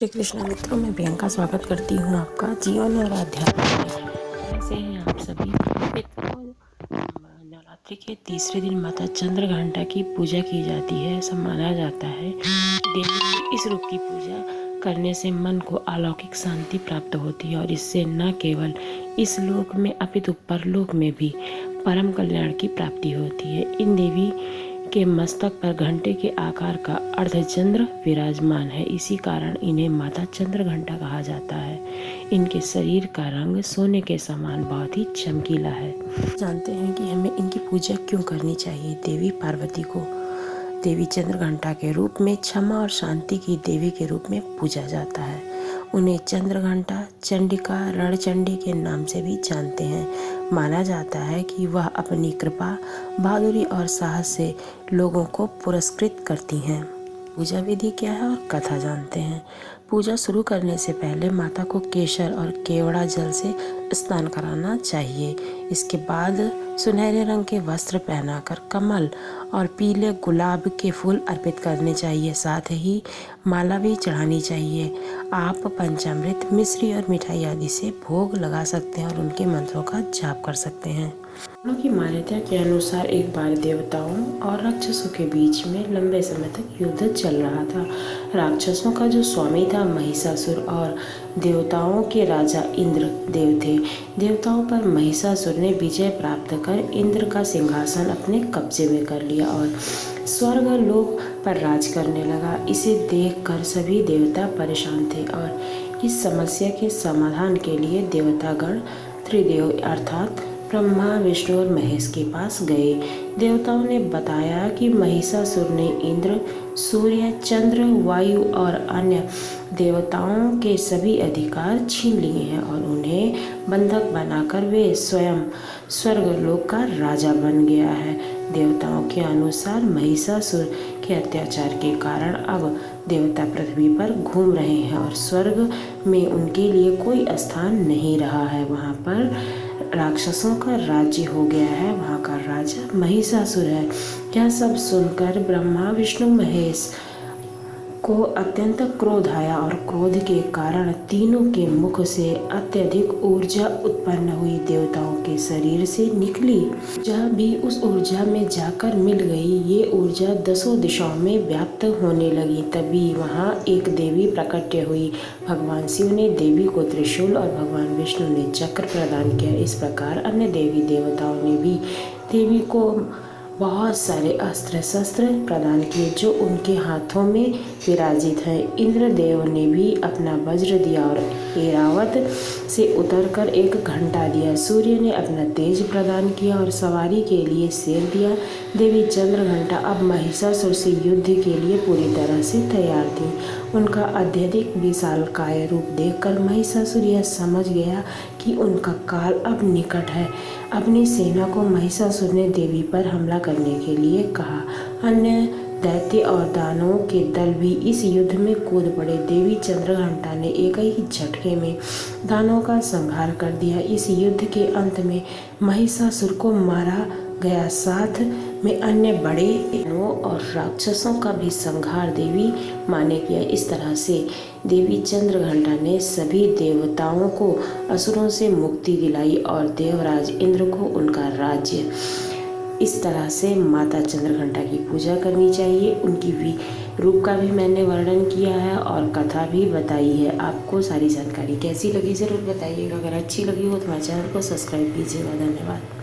श्री कृष्ण मित्रों, मैं प्रियंका स्वागत करती हूँ आपका जीवन और आध्यात्म में। कैसे हैं आप सभी मित्रों? नवरात्रि के तीसरे दिन माता चंद्रघंटा की पूजा की जाती है। ऐसा माना जाता है देवी के इस रूप की पूजा करने से मन को अलौकिक शांति प्राप्त होती है और इससे न केवल इस लोक में अपितु परलोक में भी परम कल्याण की प्राप्ति होती है। इन देवी के मस्तक पर घंटे के आकार का अर्धचंद्र विराजमान है, इसी कारण इन्हें माता चंद्रघंटा कहा जाता है। इनके शरीर का रंग सोने के समान बहुत ही चमकीला है। जानते हैं कि हमें इनकी पूजा क्यों करनी चाहिए। देवी पार्वती को देवी चंद्रघंटा के रूप में क्षमा और शांति की देवी के रूप में पूजा जाता है। उन्हें चंद्रघंटा, चंडिका, रणचंडी के नाम से भी जानते हैं। माना जाता है कि वह अपनी कृपा, बहादुरी और साहस से लोगों को पुरस्कृत करती हैं। पूजा विधि क्या है और कथा जानते हैं। पूजा शुरू करने से पहले माता को केसर और केवड़ा जल से स्नान कराना चाहिए। इसके बाद सुनहरे रंग के वस्त्र पहनाकर कमल और पीले गुलाब के फूल अर्पित करने चाहिए। साथ ही माला भी चढ़ानी चाहिए। आप पंचामृत, मिश्री और मिठाई आदि से भोग लगा सकते हैं और उनके मंत्रों का जाप कर सकते हैं। की मान्यता के अनुसार एक बार देवताओं और राक्षसों के बीच में लंबे समय तक युद्ध चल रहा था। राक्षसों का जो स्वामी था महिषासुर और देवताओं के राजा इंद्र देव थे। देवताओं पर महिषासुर ने विजय प्राप्त कर इंद्र का सिंहासन अपने कब्जे में कर लिया और स्वर्ग लोक पर राज करने लगा। इसे देखकर सभी देवता परेशान थे और इस समस्या के समाधान के लिए देवतागण त्रिदेव अर्थात ब्रह्मा, विष्णु और महेश के पास गए। देवताओं ने बताया कि महिषासुर ने इंद्र, सूर्य, चंद्र, वायु और अन्य देवताओं के सभी अधिकार छीन लिए हैं और उन्हें बंधक बनाकर वे स्वयं स्वर्गलोक का राजा बन गया है। देवताओं के अनुसार महिषासुर के अत्याचार के कारण अब देवता पृथ्वी पर घूम रहे हैं और स्वर्ग में उनके लिए कोई स्थान नहीं रहा है। वहाँ पर राक्षसों का राज्य हो गया है। वहाँ का राजा महिषासुर है। यह सब सुनकर ब्रह्मा, विष्णु, महेश को अत्यंत क्रोध आया और क्रोध के कारण तीनों के मुख से अत्यधिक ऊर्जा उत्पन्न हुई। देवताओं के शरीर से निकली ऊर्जा भी उस ऊर्जा में जाकर मिल गई। ये ऊर्जा दसों दिशाओं में व्याप्त होने लगी। तभी वहाँ एक देवी प्रकट हुई। भगवान शिव ने देवी को त्रिशूल और भगवान विष्णु ने चक्र प्रदान किया। इस प्रकार अन्य देवी देवताओं ने भी देवी को बहुत सारे अस्त्र शस्त्र प्रदान किए जो उनके हाथों में विराजित हैं। इंद्रदेव ने भी अपना वज्र दिया और ऐरावत से उतरकर एक घंटा दिया। सूर्य ने अपना तेज प्रदान किया और सवारी के लिए शेर दिया। देवी चंद्रघंटा अब महिषासुर से युद्ध के लिए पूरी तरह से तैयार थी। उनका अत्यधिक विशालकाय रूप देखकर महिषासुर यह समझ गया कि उनका काल अब निकट है। अपनी सेना को महिषासुर ने देवी पर हमला करने के लिए कहा। अन्य दैत्य और दानवों के दल भी इस युद्ध में कूद पड़े। देवी चंद्रघंटा ने एक ही झटके में दानवों का संहार कर दिया। इस युद्ध के अंत में महिषासुर को मारा गया। साथ में अन्य बड़े दानवों और राक्षसों का भी संहार देवी माँ ने किया। इस तरह से देवी चंद्रघंटा ने सभी देवताओं को असुरों से मुक्ति दिलाई और देवराज इंद्र को उनका राज्य। इस तरह से माता चंद्रघंटा की पूजा करनी चाहिए। उनकी भी रूप का भी मैंने वर्णन किया है और कथा भी बताई है। आपको सारी जानकारी कैसी लगी ज़रूर बताइएगा। अगर अच्छी लगी हो तो हमारे चैनल को सब्सक्राइब कीजिएगा। धन्यवाद।